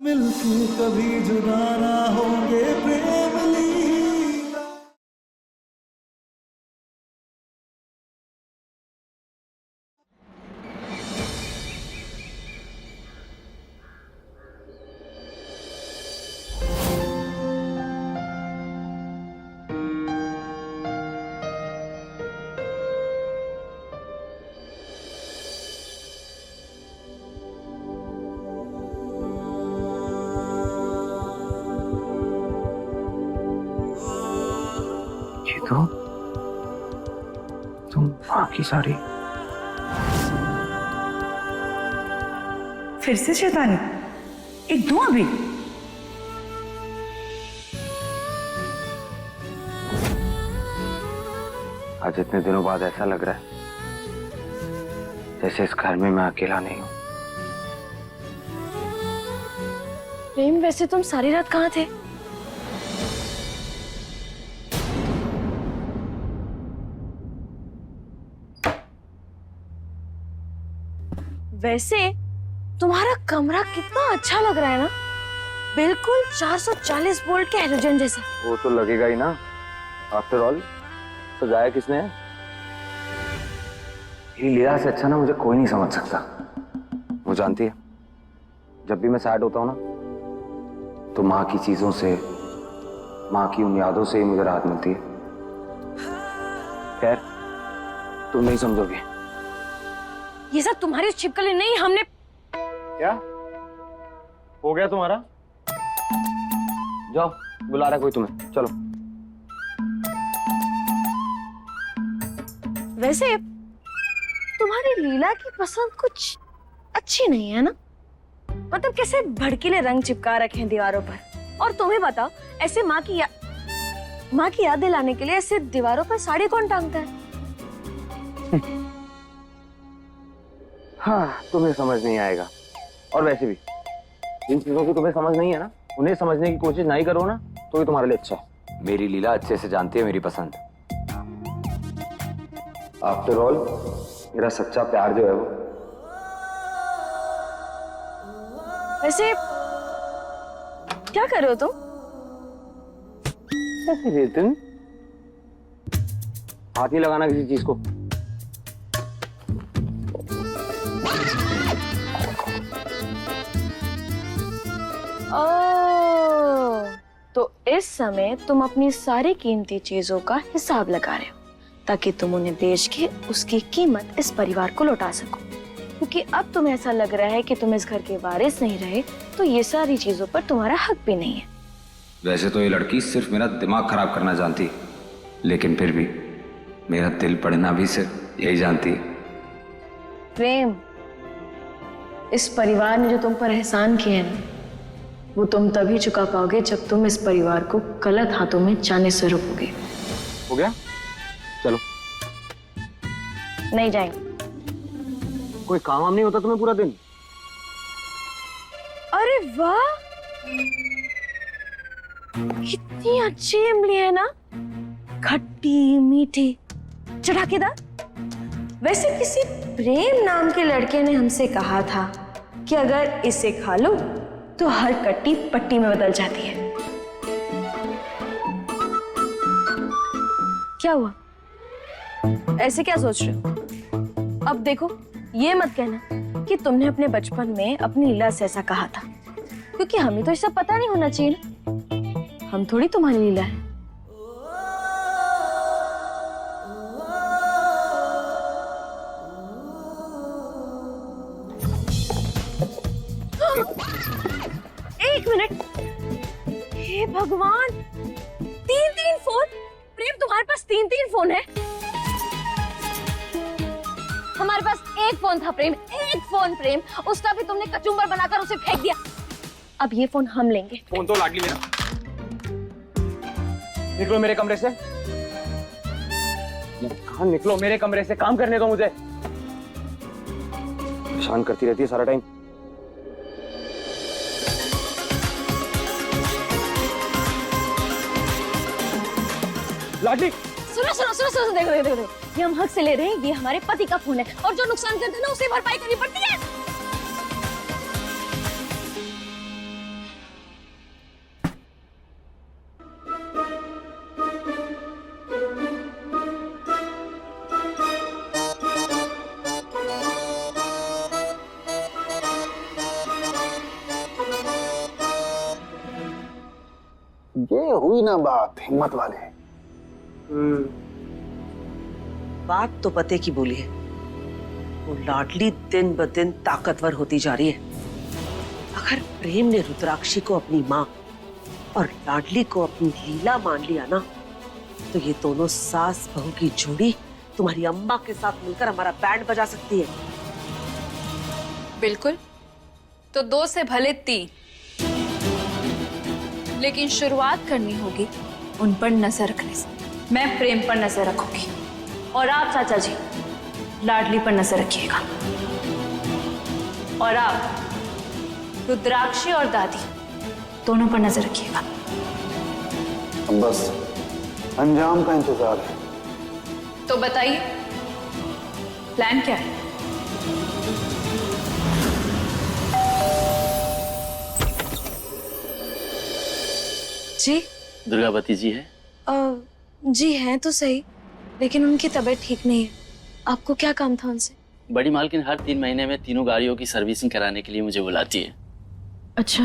मिलके कभी जुदा ना होंगे प्रेम लीला। तो तुम बाकी सारी फिर से शैतानी। एक दो अभी। आज इतने दिनों बाद ऐसा लग रहा है जैसे इस घर में मैं अकेला नहीं हूँ। प्रेम, वैसे तुम सारी रात कहाँ थे? वैसे तुम्हारा कमरा कितना अच्छा लग रहा है ना, बिल्कुल 440 वोल्ट के हैलोजन जैसा। वो तो लगेगा ही ना, आफ्टर ऑल सजाया किसने है? मेरी लीला से अच्छा ना मुझे कोई नहीं समझ सकता। वो जानती है जब भी मैं सैड होता हूँ ना तो माँ की चीजों से, माँ की उन यादों से ही मुझे राहत मिलती है। खैर तुम नहीं समझोगे। ये सब तुम्हारी छिपकली नहीं, हमने। क्या हो गया तुम्हारा? जाओ, बुला रहा कोई तुम्हें, चलो। वैसे तुम्हारी लीला की पसंद कुछ अच्छी नहीं है ना, मतलब कैसे भड़कीले रंग चिपका रखे हैं दीवारों पर। और तुम्हें बताओ, ऐसे माँ की याद दिलाने के लिए ऐसे दीवारों पर साड़ी कौन टांगता है? हाँ, तुम्हें समझ नहीं आएगा। और वैसे भी जिन चीजों की तुम्हें समझ नहीं है ना, उन्हें समझने की कोशिश नहीं करो ना तो ये तुम्हारे लिए अच्छा है। मेरी लीला अच्छे से जानती है मेरी पसंद। आफ्टर ऑल मेरा सच्चा प्यार जो है वो। वैसे क्या कर रहे हो तुम? तुम हाथ नहीं लगाना किसी चीज को। ओह, तो इस समय तुम अपनी सारी कीमती चीजों का हिसाब लगा रहे हो ताकि तुम उन्हें बेच के उसकी कीमत इस परिवार को लौटा सको, क्योंकि अब तुम्हें ऐसा लग रहा है कि तुम इस घर के वारिस नहीं रहे तो ये सारी चीजों पर तुम्हारा हक भी नहीं है। वैसे तो ये लड़की सिर्फ मेरा दिमाग खराब करना जानती है, लेकिन फिर भी मेरा दिल पढ़ना भी सिर्फ यही जानती है। प्रेम, इस परिवार ने जो तुम पर एहसान किए हैं वो तुम तभी चुका पाओगे जब तुम इस परिवार को गलत हाथों में जाने से रोकोगे। हो गया, चलो। नहीं जाएंगे। कोई काम वाम नहीं होता तुम्हें पूरा दिन? अरे वाह, कितनी अच्छी इमली है ना, खट्टी मीठी चटाकेदार। वैसे किसी प्रेम नाम के लड़के ने हमसे कहा था कि अगर इसे खा लो तो हर कट्टी पट्टी में बदल जाती है। क्या हुआ, ऐसे क्या सोच रहे हो? अब देखो, ये मत कहना कि तुमने अपने बचपन में अपनी लीला से ऐसा कहा था, क्योंकि हमें तो ये सब पता नहीं होना चाहिए ना। हम थोड़ी तुम्हारी लीला है। एक मिनट, हे भगवान, 3-3 फोन। प्रेम, तुम्हारे पास 3-3 फोन है? हमारे पास एक फोन था प्रेम, एक फोन प्रेम, उसका भी तुमने कचुम्बर बनाकर उसे फेंक दिया। अब ये फोन हम लेंगे। फोन तो लागी मेरा। निकलो मेरे कमरे से। कहाँ निकलो मेरे कमरे से, काम करने दो मुझे। परेशान करती रहती है सारा टाइम। लाडली, सुनो सुनो सुनो सुनो, देखो देखो देखो, ये हम हक से ले रहे हैं, ये हमारे पति का फोन है और जो नुकसान करते हैं ना उसे भरपाई करनी पड़ती है। ये हुई ना बात हिम्मत वाले। बात तो पते की बोली है। वो लाडली दिन ब दिन ताकतवर होती जा रही है। अगर प्रेम ने रुद्राक्षी को अपनी माँ और लाडली को अपनी लीला मान लिया ना, तो ये दोनों सास बहू की जोड़ी तुम्हारी अम्मा के साथ मिलकर हमारा बैंड बजा सकती है। बिल्कुल, तो 2 से भले 3, लेकिन शुरुआत करनी होगी उन पर नजर रखने से। मैं प्रेम पर नजर रखूंगी और आप चाचा जी लाडली पर नजर रखिएगा, और आप रुद्राक्षी और दादी दोनों पर नजर रखिएगा। अब बस अंजाम का इंतजार है। तो बताइए प्लान क्या है? जी दुर्गावती जी है? जी हैं तो सही, लेकिन उनकी तबीयत ठीक नहीं है। आपको क्या काम था उनसे? बड़ी मालकिन हर 3 महीने में तीनों गाड़ियों की सर्विसिंग कराने के लिए मुझे बुलाती है। अच्छा,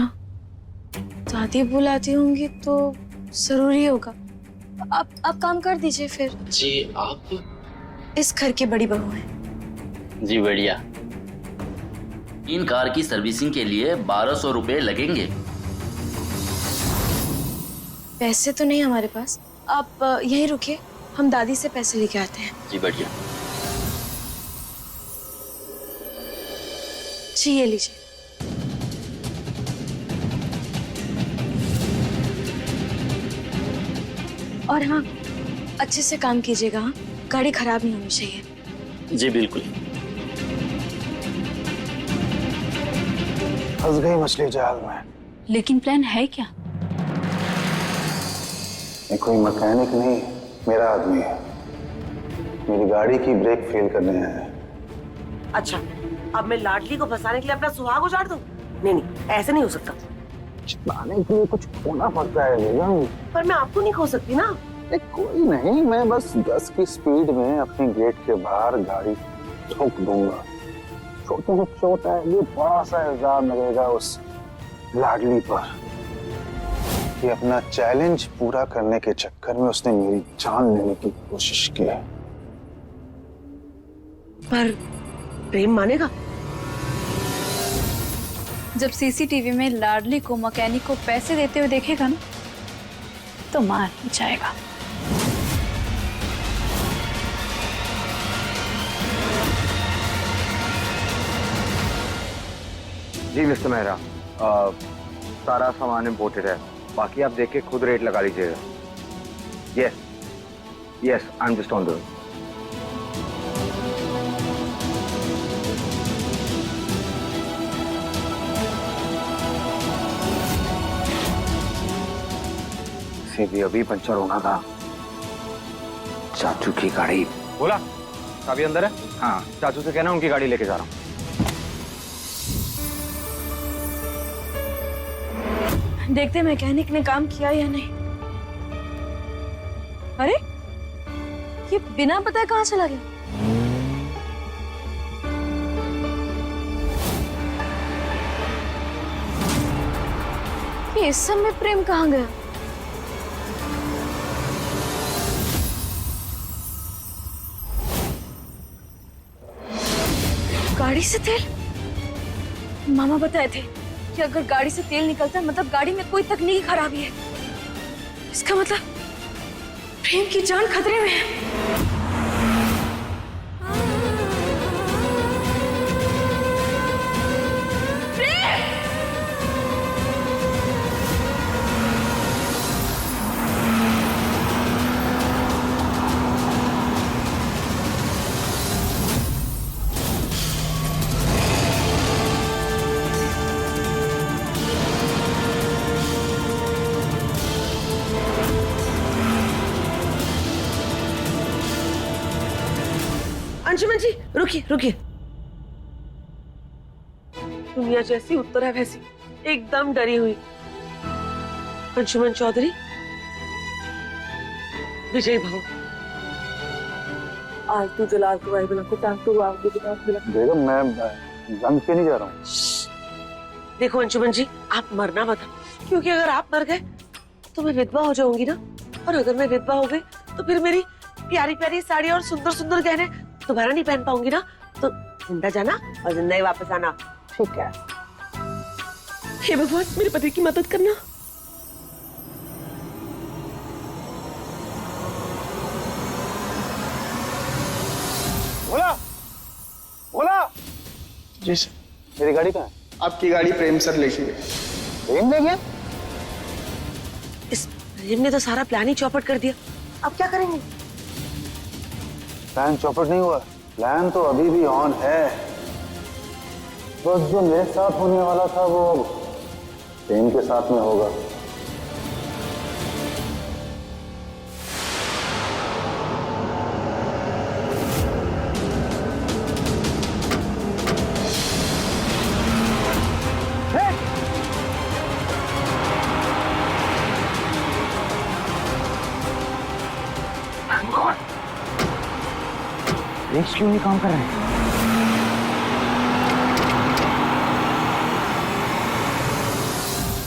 दादी बुलाती होंगी तो जरूरी होगा। आप काम कर दीजिए फिर। जी आप? इस घर की बड़ी बहू है। जी बढ़िया। 3 कार की सर्विसिंग के लिए 1200 रुपए लगेंगे। पैसे तो नहीं हमारे पास, आप यहीं रुकिए, हम दादी से पैसे लेके आते हैं। जी बढ़िया। जी ये लीजिए। और हाँ, अच्छे से काम कीजिएगा। हाँ, गाड़ी खराब नहीं होनी चाहिए। जी बिल्कुल। फंस गई मछली जाल में। लेकिन प्लान है क्या? ये कोई मैकेनिक नहीं, मेरा आदमी है। मेरी गाड़ी की ब्रेक फेल करने आया है। अच्छा, अब मैं लाडली को फंसाने के लिए अपना सुहाग उजाड़ दूं? नहीं नहीं, ऐसे नहीं हो सकता। छिपाने के लिए कुछ खोना पड़ता है बेगम। पर मैं आपको नहीं खो सकती ना। कोई नहीं, मैं बस 10 की स्पीड में अपने गेट के बाहर गाड़ी ठोक दूंगा। छोटे से छोटा है, ये बड़ा सा इल्जाम लगेगा उस लाडली पर कि अपना चैलेंज पूरा करने के चक्कर में उसने मेरी जान लेने की कोशिश की है। पर प्रेम मानेगा? जब सीसीटीवी में लाडली को मैकेनिक को पैसे देते हुए देखेगा ना, तो मान ही जाएगा। जी मिस्टर मेहरा, सारा सामान इम्पोर्टेड है, बाकी आप देख के खुद रेट लगा लीजिएगा। Yes I am just on the way. भी अभी पंचर होना था। चाचू की गाड़ी। बोला अभी अंदर है? हाँ, चाचू से कहना उनकी गाड़ी लेके जा रहा हूँ। देखते मैकेनिक ने काम किया या नहीं। अरे ये बिना बताए कहाँ चला गया? ये इस समय प्रेम कहाँ गया? गाड़ी से तेल? मामा बताए थे कि अगर गाड़ी से तेल निकलता है मतलब गाड़ी में कोई तकनीकी खराबी है। इसका मतलब प्रेम की जान खतरे में है। अंशुमन जी रुकिए रुकिए। दुनिया जैसी उत्तर है वैसी, एकदम डरी हुई। अंशुमन चौधरी, विजय भव। आलतू जलालतू आई बिना को टांगतू आलतू जलालतू। बेगम मैं जंग के नहीं जा रहा हूँ। देखो अंशुमन जी, आप मरना मत, क्योंकि अगर आप मर गए तो मैं विधवा हो जाऊंगी ना, और अगर मैं विधवा हो गई तो फिर मेरी प्यारी प्यारी साड़ी और सुंदर सुंदर गहने दोबारा नहीं पहन पाऊंगी ना। तो जिंदा जाना और जिंदा ही वापस आना, ठीक है? हे भगवान, मेरे पति की मदद करना। बोला बोला जी सर। मेरी गाड़ी कहाँ है? आपकी गाड़ी प्रेम सर लेके गए। प्रेम ले गया? इस प्रेम ने तो सारा प्लान ही चौपट कर दिया। अब क्या करेंगे? प्लान चौपट नहीं हुआ, प्लान तो अभी भी ऑन है। बस जो मेरे साथ होने वाला था वो प्रेम के साथ में होगा। ब्रेक्स क्यों नहीं काम कर रहे हैं?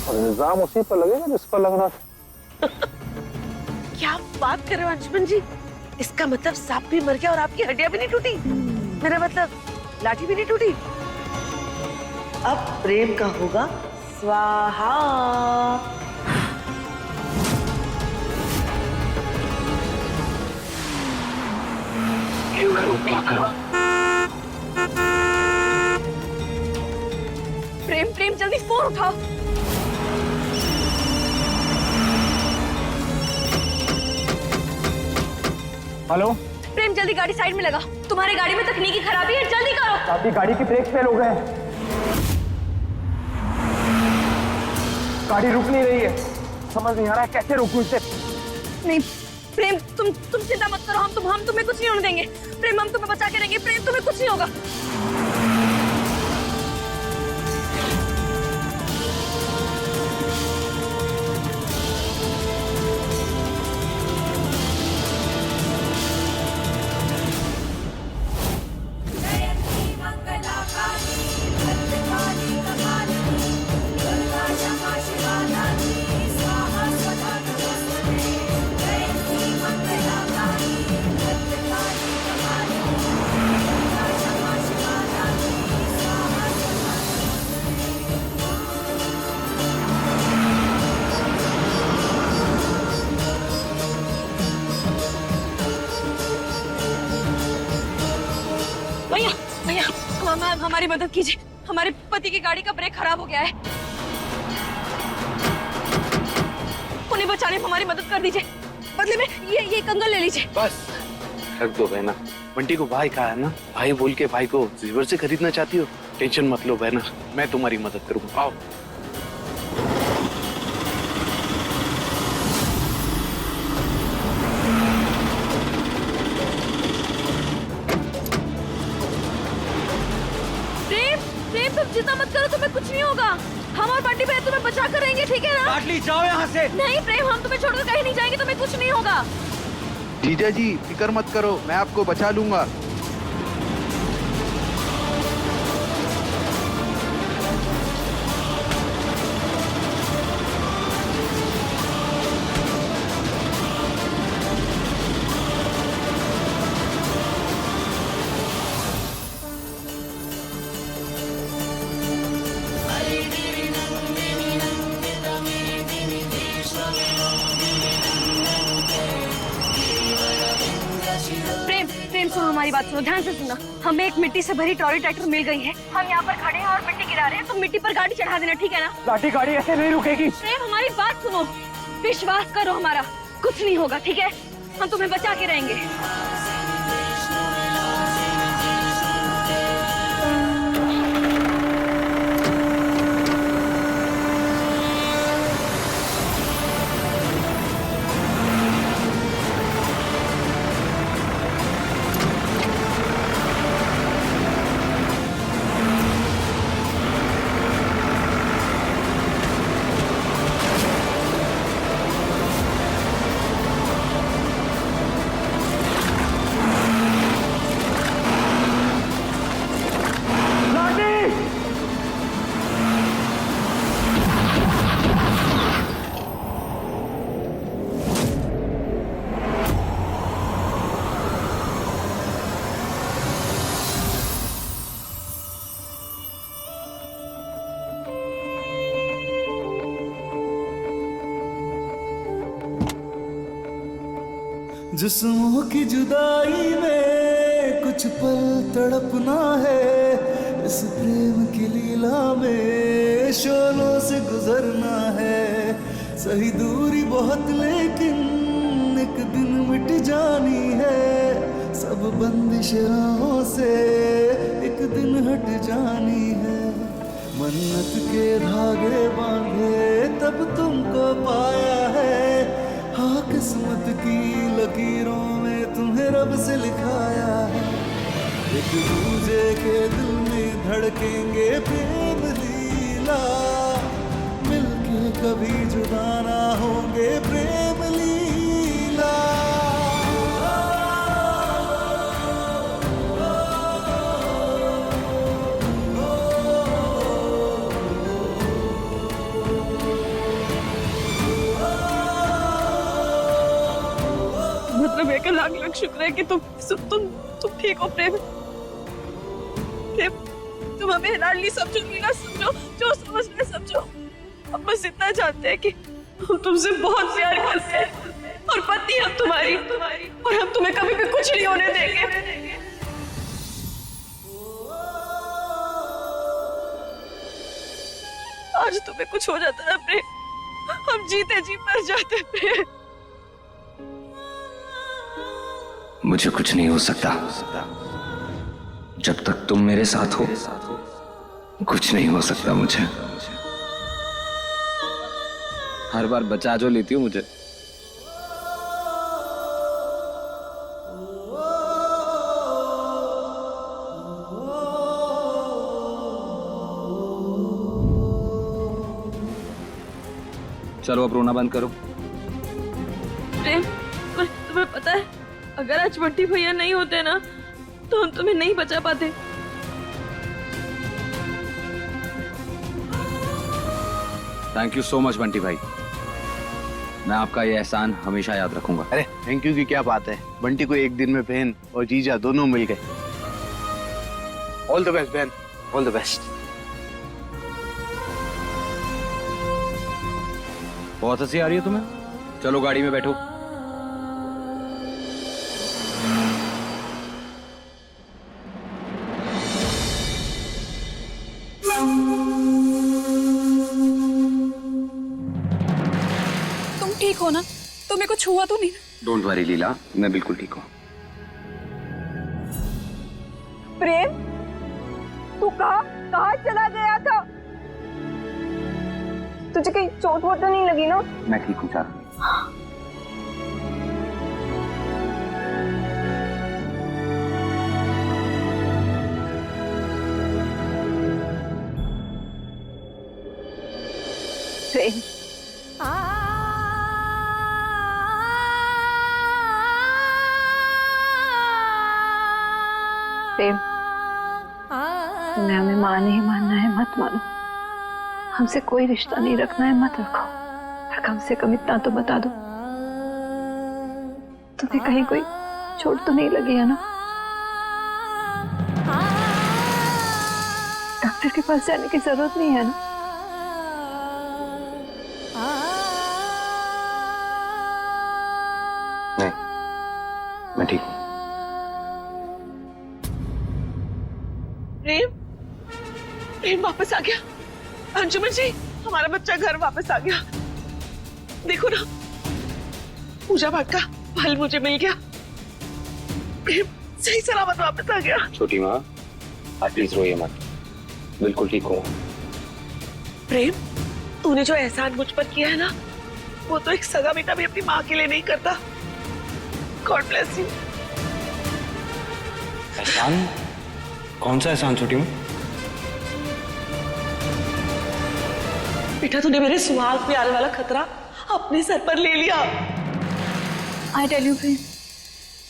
और इल्जाम उसी पर लगेगा जिस पर लगना था। क्या बात कर रहे हो अंशुमन जी? इसका मतलब सांप भी मर गया और आपकी हड्डियां भी नहीं टूटी? मेरा मतलब लाठी भी नहीं टूटी? अब प्रेम का होगा स्वाहा। प्रेम प्रेम जल्दी फोन उठाओ। हेलो, प्रेम जल्दी गाड़ी साइड में लगा। तुम्हारी गाड़ी में तकनीकी खराबी है, जल्दी करो। आपकी गाड़ी की ब्रेक फेल हो गए। गाड़ी रुक नहीं रही है, समझ नहीं आ रहा है कैसे रोकूं इसे। नहीं प्रेम, तुम चिंता मत करो। हम तुम्हें कुछ नहीं होने देंगे। प्रेम, हम तुम्हें बचा के रहेंगे। प्रेम, तुम्हें कुछ नहीं होगा। हमारी मदद कीजिए। हमारे पति की गाड़ी का ब्रेक खराब हो गया है। उन्हें बचाने में हमारी मदद कर दीजिए। बदले में ये कंगन ले लीजिए। बस रख दो बहना। बंटी को भाई कहा है ना, भाई बोल के भाई को रिवर से खरीदना चाहती हो? टेंशन मत लो बहना, मैं तुम्हारी मदद करूंगा। आओ। तुम चिंता मत करो, तुम्हें कुछ नहीं होगा। हम और बंटी भैया तुम्हें बचा कर रहेंगे, ठीक है ना? लाडली जाओ यहाँ से। नहीं प्रेम, हम तुम्हें छोड़कर कहीं नहीं जाएंगे। तुम्हें कुछ नहीं होगा। जीजा जी फिक्र मत करो, मैं आपको बचा लूंगा। प्रेम सुनो, हमारी बात सुनो, ध्यान से सुनना। हमें एक मिट्टी से भरी ट्रॉली ट्रैक्टर मिल गई है। हम यहाँ पर खड़े हैं और मिट्टी गिरा रहे हैं, तो मिट्टी पर गाड़ी चढ़ा देना, ठीक है ना? लाठी गाड़ी ऐसे नहीं रुकेगी। प्रेम, हमारी बात सुनो, विश्वास करो हमारा, कुछ नहीं होगा, ठीक है? हम तुम्हें बचा के रहेंगे। जिस्मों की जुदाई में कुछ पल तड़पना है, इस प्रेम की लीला में शोलों से गुजरना है। सही दूरी बहुत लेकिन एक दिन मिट जानी है, सब बंदिश राहों से एक दिन हट जानी है। मन्नत के धागे बांधे तब तुमको पाया है, हाँ किस्मत की लकीरों में तुम्हें रब से लिखाया है। एक दूजे के दिल में धड़केंगे प्रेम लीला, मिलके कभी जुदा ना होंगे प्रेम लीला। मतलब एक लाख लाख शुक्र है कि तुम ठीक हो प्रेम। प्रेम, तुम हमें लाडली समझोगी ना, समझो, जो समझना है समझो। अब बस इतना जानते हैं कि हम तुमसे बहुत प्यार करते हैं और पत्नी हम तुम्हारी, और हम तुम्हें कभी भी कुछ नहीं होने देंगे। आज तुम्हें कुछ हो जाता है प्रेम, हम जीते जी मर जाते प्रेम। मुझे कुछ नहीं हो सकता जब तक तुम मेरे साथ हो। कुछ नहीं हो सकता मुझे। हर बार बचा जो लेती हो मुझे। चलो अब रोना बंद करो। प्रेम, तुम्हें पता है अगर आज बंटी भैया नहीं होते ना तो हम तुम्हें नहीं बचा पाते। Thank you so much Bunty भाई, मैं आपका ये एहसान हमेशा याद रखूंगा। अरे थैंक यू की क्या बात है, बंटी को एक दिन में बहन और जीजा दोनों मिल गए। ऑल द बेस्ट बहन, ऑल द बेस्ट। बहुत हंसी आ रही है तुम्हें, चलो गाड़ी में बैठो। तुम ठीक हो ना? तुम्हें कुछ हुआ तो नहीं? डोंट वरी लीला, मैं बिल्कुल ठीक हूँ। प्रेम, तू कहाँ चला गया था? तुझे कहीं चोट वोट तो नहीं लगी ना? मैं ठीक हूँ चार। प्रेम, प्रेम, तुम्हें हमें माने ही मानना है, मत मानो। हमसे कोई रिश्ता नहीं रखना है, मत रखो। पर कम से कम इतना तो बता दो, तुम्हें कहीं कोई चोट तो नहीं लगी है ना? डॉक्टर के पास जाने की जरूरत नहीं है ना? नहीं, मैं ठीक हूँ। प्रेम, प्रेम वापस आ गया। अंजुमन जी, हमारा बच्चा घर वापस आ गया। देखो ना, पूजा पाठ का फल मुझे मिल गया। प्रेम सही सलामत वापस आ गया। छोटी माँ, आप प्लीज रोइए मत, बिल्कुल ठीक हो। प्रेम, तूने जो एहसान मुझ पर किया है ना, वो तो एक सगा बेटा भी अपनी माँ के लिए नहीं करता। God bless you. एहसान? कौन सा एहसान छोटी माँ? बेटा, तूने मेरे सुहाग पे आने वाला खतरा अपने सर पर ले लिया। आई टेल यू प्रेम,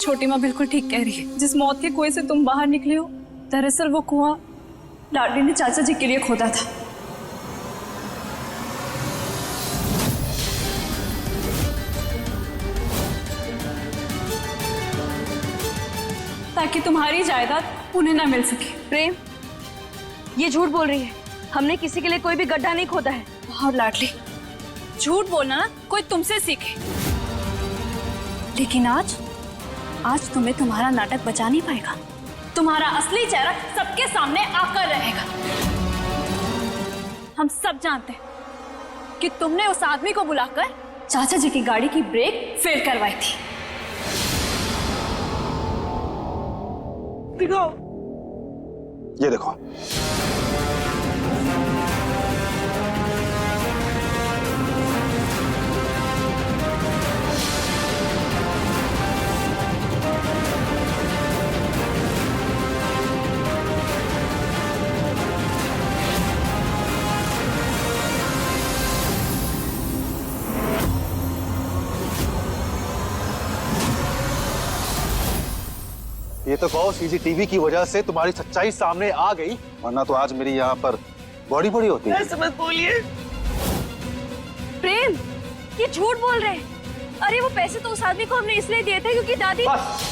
छोटी माँ बिल्कुल ठीक कह रही है। जिस मौत के कुएं से तुम बाहर निकले हो, दरअसल वो कुआं लाडली ने चाचा जी के लिए खोदा था। ताकि तुम्हारी जायदाद उन्हें ना मिल सके। प्रेम, ये झूठ बोल रही है। हमने किसी के लिए कोई भी गड्ढा नहीं खोदा है। और लाडली, झूठ बोलना ना कोई तुमसे सीखे, लेकिन आज आज तुम्हें तुम्हारा नाटक बचा नहीं पाएगा। तुम्हारा असली चेहरा सबके सामने आकर रहेगा। हम सब जानते हैं कि तुमने उस आदमी को बुलाकर चाचा जी की गाड़ी की ब्रेक फेल करवाई थी। दिखाओ। ये देखो। ये तो कहो सीसीटीवी की वजह से तुम्हारी सच्चाई सामने आ गई, वरना तो आज मेरी यहाँ पर बॉडी बड़ी होती है। ऐसे मत बोलिए। प्रेम, ये झूठ बोल रहे हैं। अरे वो पैसे तो उस आदमी को हमने इसलिए दिए थे क्योंकि दादी। बस,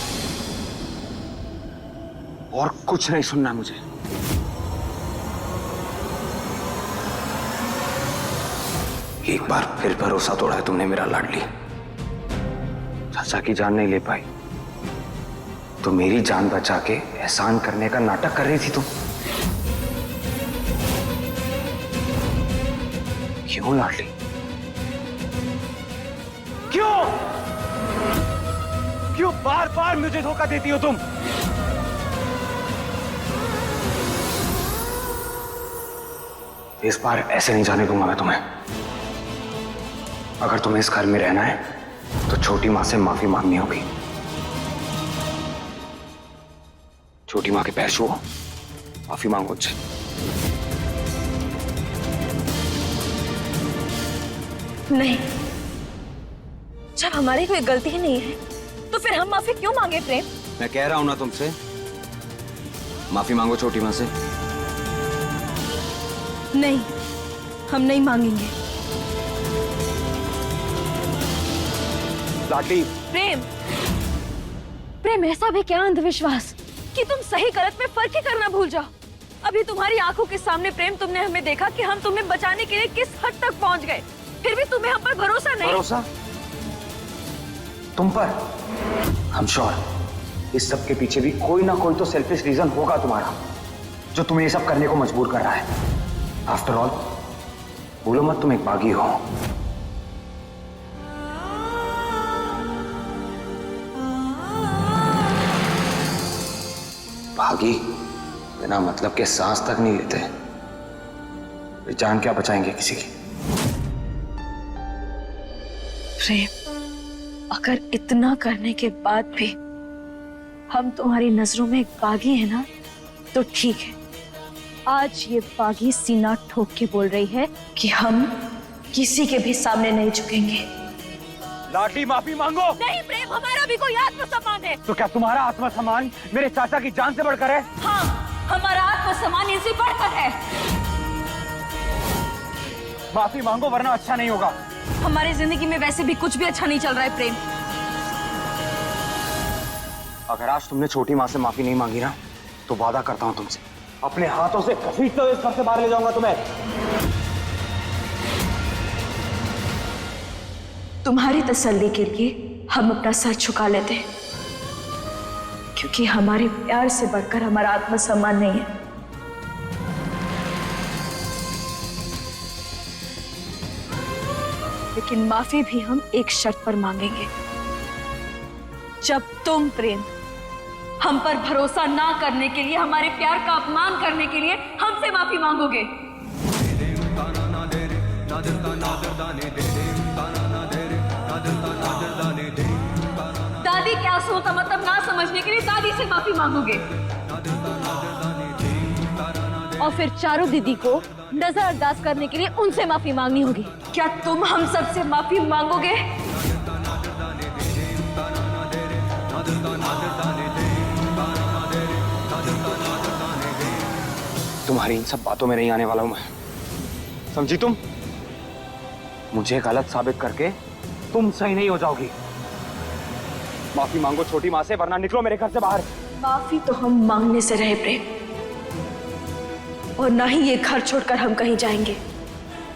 और कुछ नहीं सुनना मुझे। एक बार फिर भरोसा तोड़ा है तुमने मेरा लाडली। चाचा की जान नहीं ले पाई तो मेरी जान बचा के एहसान करने का नाटक कर रही थी तुम। क्यों लाडली, क्यों क्यों बार बार मुझे धोखा देती हो तुम? इस बार ऐसे नहीं जाने दूंगा मैं तुम्हें। अगर तुम्हें इस घर में रहना है तो छोटी मां से माफी मांगनी होगी। छोटी मां के पैर छुओ, माफी मांगो उनसे। नहीं, जब हमारी कोई गलती ही नहीं है तो फिर हम माफी क्यों मांगे प्रेम? मैं कह रहा हूं ना तुमसे, माफी मांगो छोटी मां से। नहीं, हम नहीं मांगेंगे। लाडली। प्रेम, प्रेम ऐसा भी क्या अंधविश्वास कि तुम सही गलत में फर्क ही करना भूल जाओ। अभी तुम्हारी आंखों के सामने प्रेम, तुमने हमें देखा कि हम तुम्हें बचाने के लिए किस हद तक पहुंच गए, फिर भी तुम्हें हम पर भरोसा नहीं। भरोसा तुम पर? हम श्योर इस सब के पीछे भी कोई ना कोई तो सेल्फिश रीजन होगा तुम्हारा, जो तुम्हें ये सब करने को मजबूर कर रहा है। आफ्टर ऑल, बोलो मत तुम एक बागी हो। बागी बिना मतलब के सांस तक नहीं लेते, वे जान क्या बचाएंगे किसी की। प्रेम, अगर इतना करने के बाद भी हम तुम्हारी नजरों में एक बागी है ना, तो ठीक है। आज ये बागी सीना ठोक के बोल रही है कि हम किसी के भी सामने नहीं झुकेंगे। लाडली, माफी मांगो। नहीं प्रेम, हमारा भी कोई आत्मसम्मान है। तो क्या तुम्हारा आत्मसम्मान मेरे चाचा की जान से बढ़कर है? हाँ, हमारा आत्मसम्मान इनसे बढ़कर है। माफी मांगो वरना अच्छा नहीं होगा। हमारी जिंदगी में वैसे भी कुछ भी अच्छा नहीं चल रहा है प्रेम। अगर आज तुमने छोटी माँ से माफी नहीं मांगी ना, तो वादा करता हूँ तुमसे अपने हाथों से घसीटते हुए इस घर से बाहर ले जाऊंगा तुम्हें। तुम्हारी तसल्ली के लिए हम अपना सर झुका लेते हैं, क्योंकि हमारे प्यार से बढ़कर हमारा आत्मसम्मान नहीं है। लेकिन माफी भी हम एक शर्त पर मांगेंगे, जब तुम प्रेम हम पर भरोसा ना करने के लिए, हमारे प्यार का अपमान करने के लिए हमसे माफी मांगोगे। दादी क्या सोता मतलब ना समझने के लिए दादी से माफी मांगोगे, और फिर चारों दीदी को नजरअंदाज करने के लिए उनसे माफी मांगनी होगी। क्या तुम हम सबसे माफी मांगोगे? तुम्हारी इन सब बातों में नहीं आने वाला हूं मैं, समझी तुम? मुझे गलत साबित करके तुम सही नहीं हो जाओगी। माफी मांगो छोटी माँ से, वरना निकलो मेरे घर से बाहर। माफी तो हम मांगने से रहे प्रेम, और ना ही ये घर छोड़कर हम कहीं जाएंगे,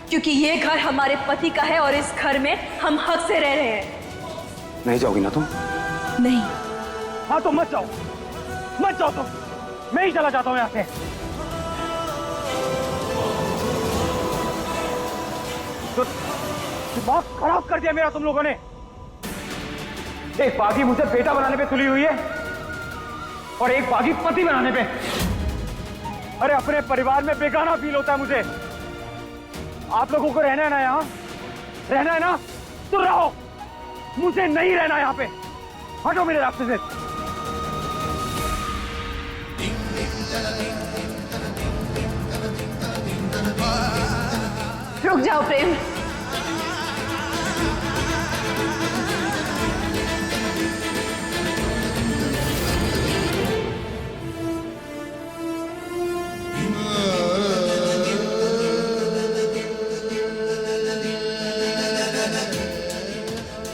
क्योंकि ये घर हमारे पति का है और इस घर में हम हक से रह रहे हैं। नहीं जाओगी ना तुम? नहीं, हाँ तो मत जाओ तुम, मैं ही चला जाता हूँ यहाँ से। तो दिमाग खराब कर दिया मेरा तुम लोगों ने। एक बागी मुझे बेटा बनाने पे तुली हुई है और एक बागी पति बनाने पे। अरे अपने परिवार में बेगाना फील होता है मुझे। आप लोगों को रहना है ना यहाँ, रहना है ना तो रहो, मुझे नहीं रहना यहाँ पे। हटो मेरे रास्ते से। रुक जाओ प्रेम।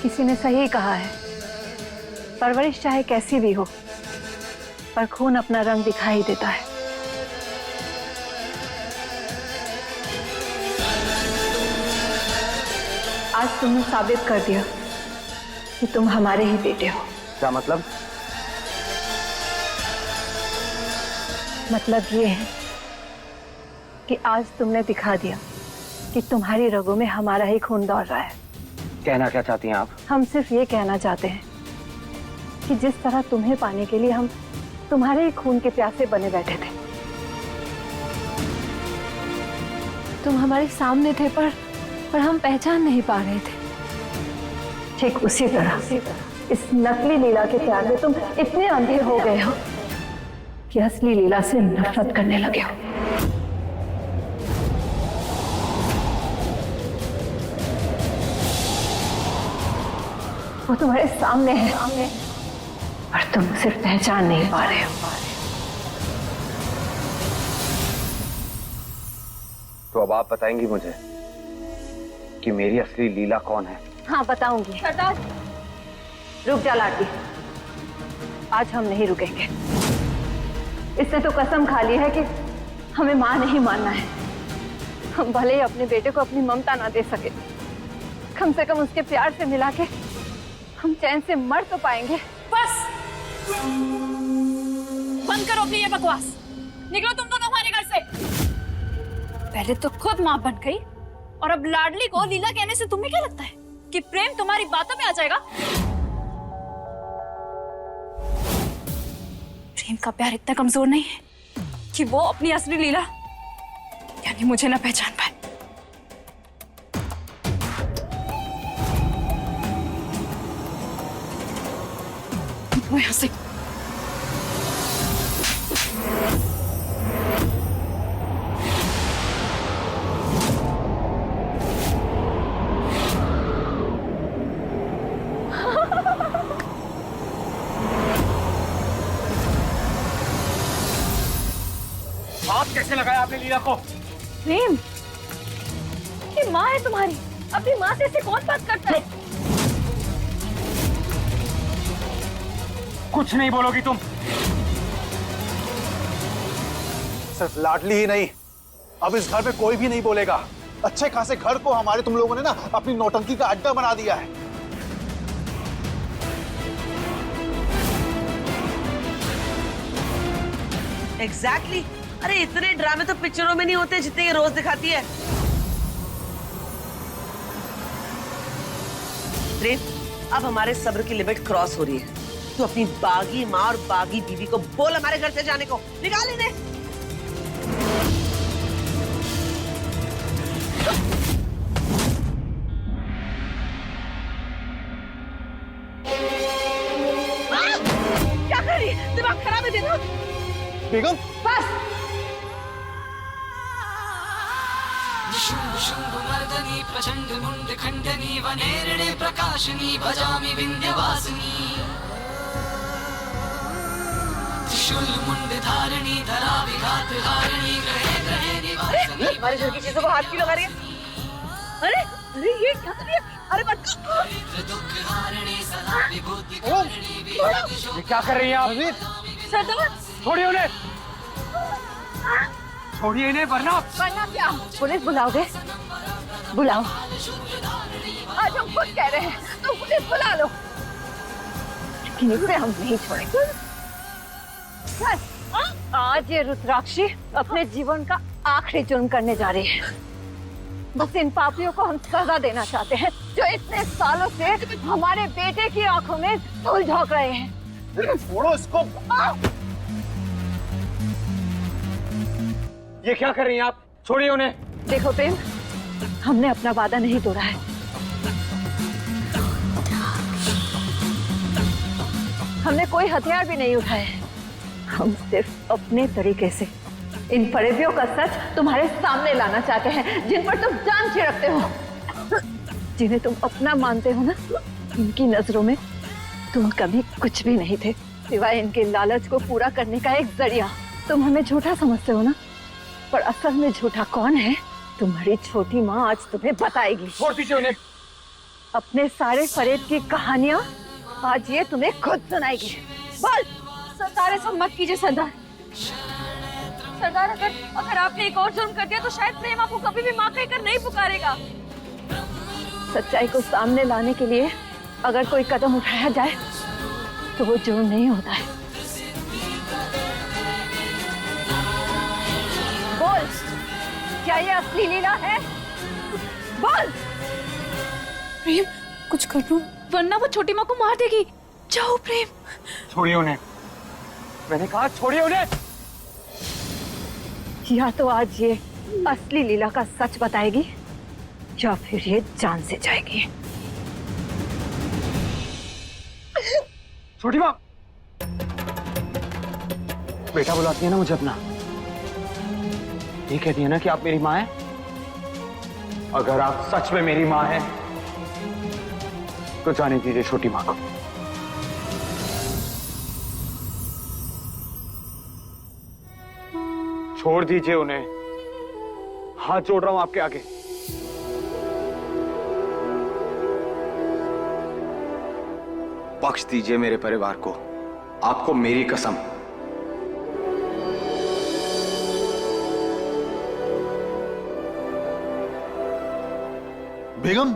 किसी ने सही कहा है, परवरिश चाहे कैसी भी हो, पर खून अपना रंग दिखाई देता है। आज तुमने साबित कर दिया कि तुम हमारे ही बेटे हो। क्या मतलब? मतलब ये है कि आज तुमने दिखा दिया कि तुम्हारी रगों में हमारा ही खून दौड़ रहा है। कहना क्या चाहती हैं आप? हम सिर्फ ये कहना चाहते हैं कि जिस तरह तुम्हें पाने के लिए हम तुम्हारे ही खून के प्यासे बने बैठे थे, तुम हमारे सामने थे पर हम पहचान नहीं पा रहे थे। ठीक उसी तरह इस नकली लीला के प्यार में तुम इतने अंधे हो गए हो कि असली लीला से नफरत करने लगे हो। वो तुम्हारे सामने है और तुम सिर्फ पहचान नहीं पा रहे हो। तो अब आप बताएंगी मुझे कि मेरी असली लीला कौन है? हाँ बताऊंगी। रुक जा लाटी, आज हम नहीं रुकेंगे। इसने तो कसम खा ली है कि हमें मां नहीं मानना है। हम भले ही अपने बेटे को अपनी ममता ना दे सके, कम से कम उसके प्यार से मिला के हम चैन से मर तो पाएंगे। बस बंद करो अपनी ये बकवास। निकलो तुम दोनों हमारे घर से। पहले तो खुद मां बन गई और अब लाडली को लीला कहने से तुम्हें क्या लगता है कि प्रेम तुम्हारी बातों में आ जाएगा? प्रेम का प्यार इतना कमजोर नहीं है कि वो अपनी असली लीला यानी मुझे ना पहचान पाए। यहाँ से आप कैसे लगाया आपने लीला को? प्रेम, ये माँ है तुम्हारी। अपनी माँ से ऐसे कौन बात करता है? कुछ नहीं बोलोगी तुम? सिर्फ लाडली ही नहीं, अब इस घर में कोई भी नहीं बोलेगा। अच्छे खासे घर को हमारे तुम लोगों ने ना अपनी नौटंकी का अड्डा बना दिया है। एग्जैक्टली। अरे इतने ड्रामे तो पिक्चरों में नहीं होते जितने ये रोज दिखाती है। प्रेम, अब हमारे सब्र की लिमिट क्रॉस हो रही है। तू अपनी बागी माँ और बागी बीवी को बोल हमारे घर से जाने को। निकाल इन्हें। क्या कर रही है? दिमाग खराब है तेरा? बेगम बस। शुंभुमर्दनी प्रचंड मुंड खंडनी वनेरणे प्रकाशनी भजामि विंध्यवासिनी त्रिशूल मुंड धारिणी धरा विघात हारिणी ग्रहे ग्रहे निवासिनी। हमारे घर की चीजों को हाथ क्यों लगा रही है? अरे अरे ये क्या कर रही है? अरे बच्चा, दुख हारिणी सदा विभूति कारिणी ये क्या कर रही हैं आप? सरदार, छोड़िए उन्हें, छोड़िए इन्हें, वरना क्या पुलिस बुलाओगे? बुलाओ। आज हम खुद कह रहे हैं, तुम पुलिस बुला लो। लेकिन इसे हम नहीं छोड़ेंगे। आज ये रुद्राक्षी अपने जीवन का आखिरी जुर्म करने जा रही है। बस इन पापियों को हम सजा देना चाहते हैं जो इतने सालों से हमारे बेटे की आंखों में धूल झोंक रहे हैं। छोड़ो इसको। ये क्या कर रही हैं आप? छोड़िए उन्हें। देखो प्रेम, हमने अपना वादा नहीं तोड़ा है। हमने कोई हथियार भी नहीं उठाए हैं। हम सिर्फ अपने तरीके से इन फरेबियों का सच तुम्हारे सामने लाना चाहते हैं, जिन पर तुम जान छिड़कते हो, जिन्हें तुम अपना मानते हो ना। इनकी नजरों में तुम कभी कुछ भी नहीं थे, सिवाय इनके लालच को पूरा करने का एक जरिया। तुम हमें झूठा समझते हो ना, पर असल में झूठा कौन है तुम्हारी छोटी माँ आज तुम्हें बताएगी। छोड़ दीजिए उन्हें। अपने सारे फरेब की कहानियां आज ये तुम्हें खुद सुनाएगी। बोल। सरदार, ऐसा मत कीजिए सरदार। सरदार, अगर आपने एक और जुर्म कर दिया तो शायद प्रेम आपको कभी भी माँ कहकर नहीं पुकारेगा। सच्चाई को सामने लाने के लिए अगर कोई कदम उठाया जाए तो वो जुर्म नहीं होता है। बोल, क्या ये असली लीला है? बोल। प्रेम, कुछ कर लो वरना वो छोटी माँ को मार देगी। जाओ प्रेम। छोड़िए उन्हें, मैंने कहा छोड़िए उन्हें। या तो आज ये असली लीला का सच बताएगी या फिर ये जान से जाएगी। छोटी माँ, बेटा बुलाती है ना मुझे अपना। ये कहती है ना कि आप मेरी माँ हैं। अगर आप सच में मेरी माँ हैं तो जाने दीजिए छोटी माँ को। छोड़ दीजिए उन्हें, हाथ जोड़ रहा हूं आपके आगे। बख्श दीजिए मेरे परिवार को, आपको मेरी कसम। बेगम,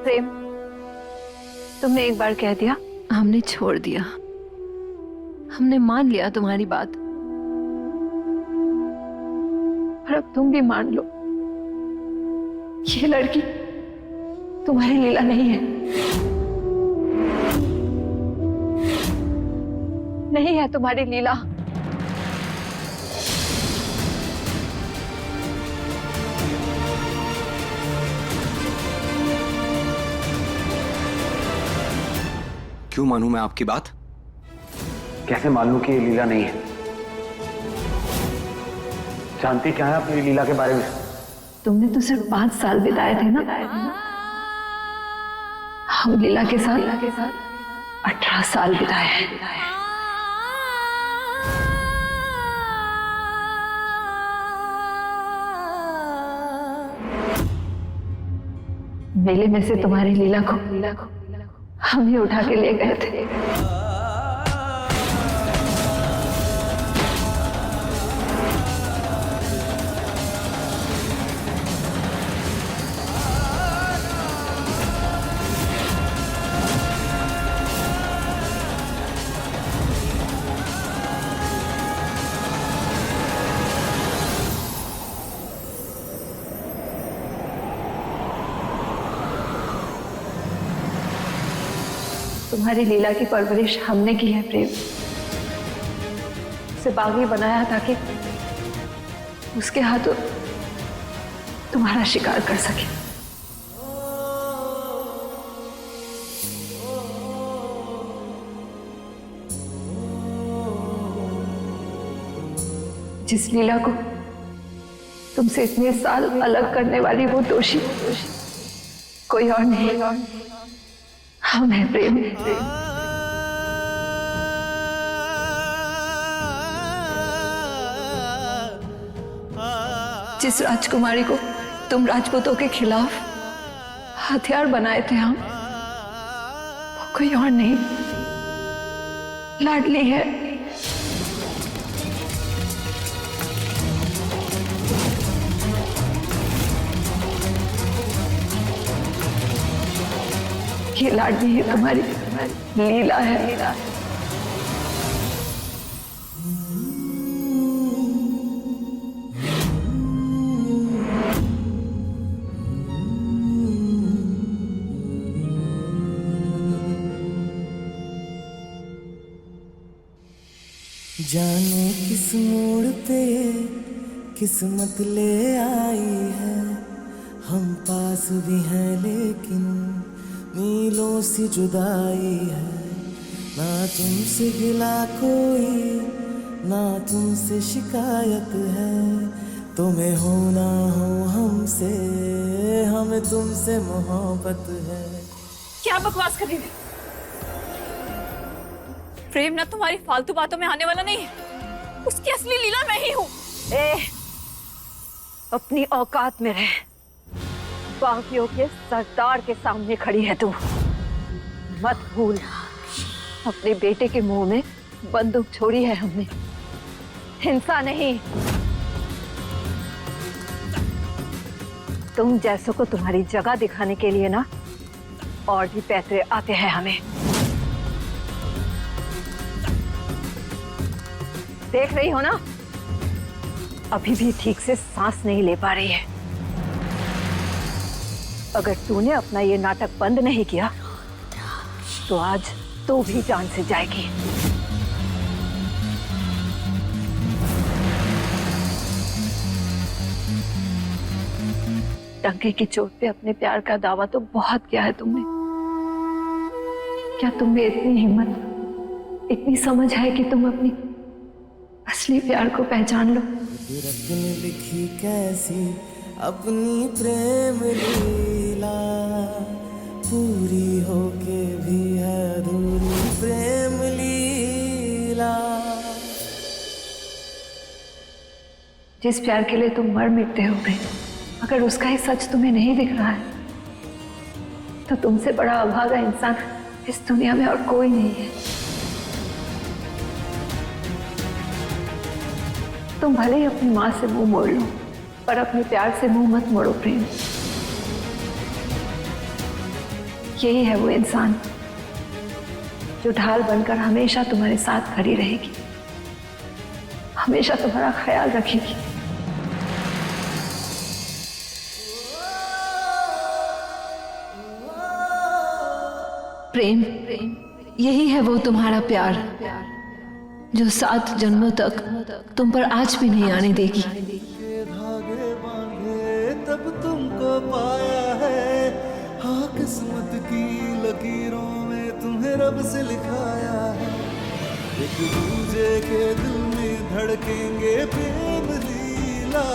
प्रेम, तुमने एक बार कह दिया, हमने छोड़ दिया। हमने मान लिया तुम्हारी बात, और अब तुम भी मान लो, ये लड़की तुम्हारी लीला नहीं है। नहीं है तुम्हारी लीला। क्यों मानूं मैं आपकी बात? कैसे मान लूं कि ये लीला नहीं है? जानती क्या है आप मेरी लीला के बारे में? तुमने तो सिर्फ 5 साल बिताए थे ना। हम लीला के साथ 18 साल बिताए हैं। मेले में से तुम्हारी लीला को हम ही उठा के ले गए थे। तुम्हारी लीला की परवरिश हमने की है प्रेम। उसे बागी बनाया ताकि उसके हाथों तुम्हारा शिकार कर सके। जिस लीला को तुमसे इतने साल अलग करने वाली वो दोषी कोई और नहीं, हम हैं प्रेम। जिस राजकुमारी को तुम राजपूतों के खिलाफ हथियार बनाए थे हम, वो कोई और नहीं, लाडली है। ये लाडली है तुम्हारी लीला है। जाने किस मोड़ पे किस्मत ले आई है, हम पास भी हैं लेकिन मीलों सी जुदाई है। ना तुमसे गिला कोई, ना तुमसे शिकायत है, तुम्हें हो ना हो हमसे, हमें तुमसे मोहब्बत है। क्या बकवास कर रही है? प्रेम ना तुम्हारी फालतू बातों में आने वाला नहीं है। उसकी असली लीला मैं ही हूँ। अपनी औकात में रह। बाकियों के सरदार के सामने खड़ी है तू। मत भूल, अपने बेटे के मुंह में बंदूक छोड़ी है हमने, हिंसा नहीं। तुम जैसों को तुम्हारी जगह दिखाने के लिए ना और भी पैसे आते हैं हमें। देख रही हो ना, अभी भी ठीक से सांस नहीं ले पा रही है। अगर तूने अपना ये नाटक बंद नहीं किया तो आज तू भी जान से जाएगी। डंके की चोट पे अपने प्यार का दावा तो बहुत किया है तुमने। क्या तुम में इतनी हिम्मत, इतनी समझ है कि तुम अपनी असली प्यार को पहचान लो? रब ने लिखी कैसी अपनी प्रेम लीला, पूरी होके भी है अधूरी प्रेम लीला। जिस प्यार के लिए तुम मर मिटते हो गए, अगर उसका ही सच तुम्हें नहीं दिख रहा है तो तुमसे बड़ा अभागा इंसान इस दुनिया में और कोई नहीं है। तुम भले ही अपनी माँ से मुंह मोड़ लो, पर अपने प्यार से मुंह मत मोड़ो प्रेम। यही है वो इंसान जो ढाल बनकर हमेशा तुम्हारे साथ खड़ी रहेगी, हमेशा तुम्हारा ख्याल रखेगी। प्रेम, यही है वो तुम्हारा प्यार जो 7 जन्मों तक तुम पर आज भी नहीं आने देगी। धागे बांधे तब तुमको पाया है, हाँ किस्मत की लकीरों में तुम्हें रब से लिखाया है। एक दूजे के दिल में धड़केंगे प्रेम लीला,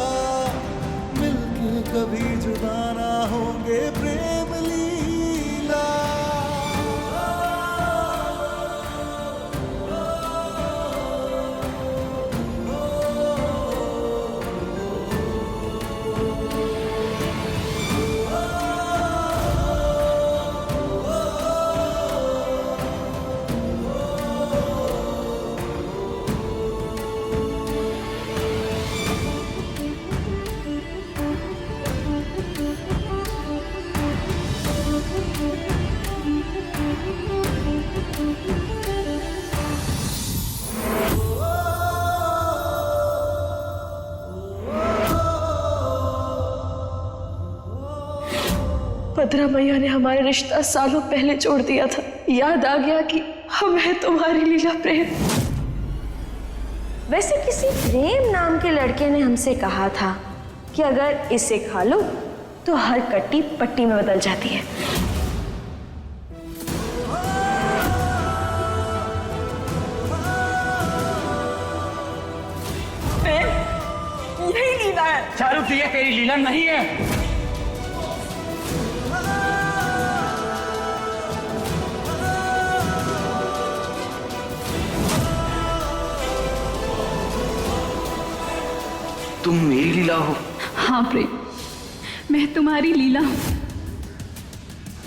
मिलके कभी जुदा ना होंगे प्रेम लीला। भद्रा मैया ने हमारा रिश्ता सालों पहले जोड़ दिया था। याद आ गया कि हम है तुम्हारी लीला प्रेम। वैसे किसी प्रेम नाम के लड़के ने हमसे कहा था कि अगर इसे खा लो तो हर कट्टी पट्टी में बदल जाती है। यही लीला है। चारू, ये तेरी लीला नहीं है। तुम मेरी लीला हो। हाँ प्रेम, मैं तुम्हारी लीला हूँ।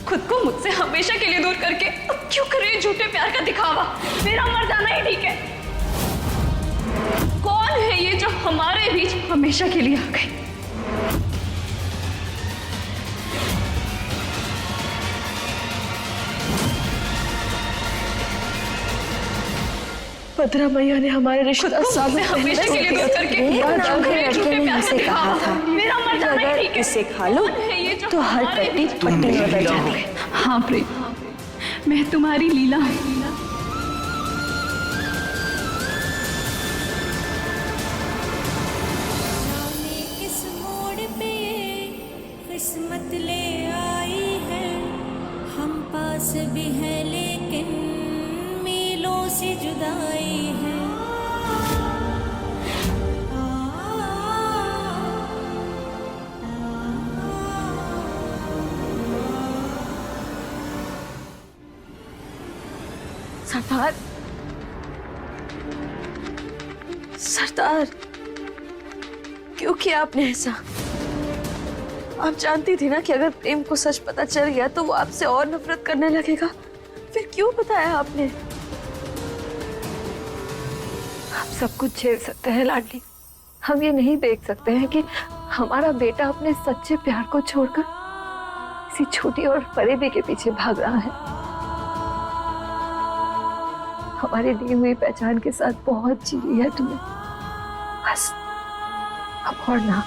खुद को मुझसे हमेशा के लिए दूर करके अब क्यों कर रहे हो झूठे प्यार का दिखावा? मेरा मर जाना ही ठीक है। कौन है ये जो हमारे बीच हमेशा के लिए आ गई? भद्रा मैया ने हमारे रिश्ता सालों हमेशा के लिए दूर करके लड़के ने हमसे कहा था मेरा मर जाना अगर ही ठीक है। इसे खा लो तो हर कट्टी पट्टी में बच जाएगी। हाँ प्रेम, मैं तुम्हारी लीला हूँ। किस मोड़ पे ये किस्मत ले आई है, हम पास भी है लेकिन मीलों से जुदाई है। सरदार, सरदार, क्यों किया आपने ऐसा? आप जानती थी ना कि अगर प्रेम को सच पता चल गया तो वो आपसे और नफरत करने लगेगा। फिर क्यों बताया आपने? हम सब कुछ झेल सकते हैं लाडली, हम ये नहीं देख सकते हैं कि हमारा बेटा अपने सच्चे प्यार को छोड़कर किसी छोटी और फरेबी के पीछे भाग रहा है। हमारी दी हुई पहचान के साथ बहुत जी ली है तुम्हें, बस अब और ना।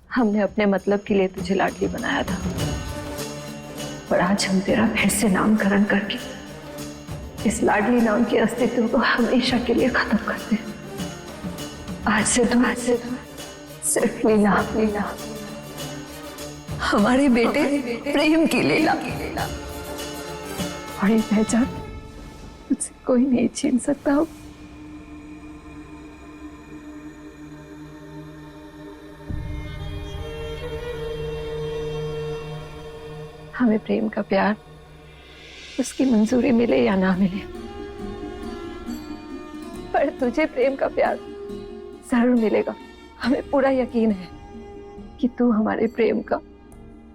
हमने अपने मतलब के लिए तुझे लाडली बनाया था, पर आज हम तेरा फिर से नामकरण करके इस लाडली नाम के अस्तित्व को हमेशा के लिए खत्म करते हैं। आज से तुम सिर्फ लीला, लीला, हमारे बेटे प्रेम की लीला, और ये पहचान तुझसे कोई नहीं छीन सकता हो। हमें प्रेम का प्यार, उसकी मंजूरी मिले या ना मिले, पर तुझे प्रेम का प्यार जरूर मिलेगा। हमें पूरा यकीन है कि तू हमारे प्रेम का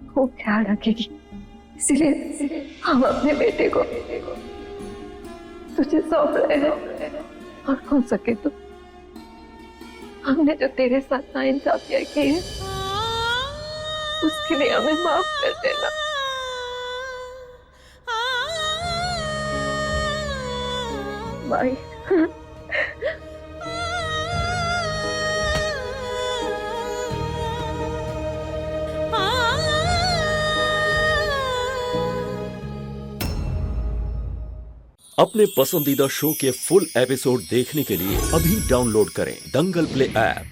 खूब ख्याल रखेगी। इसीलिए हम अपने बेटे को तुझे सौंप रहे हैं, और हो सके तो हमने जो तेरे साथ नाइंसाफियां की है उसके लिए हमें माफ कर देना। माई, अपने पसंदीदा शो के फुल एपिसोड देखने के लिए अभी डाउनलोड करें दंगल प्ले ऐप।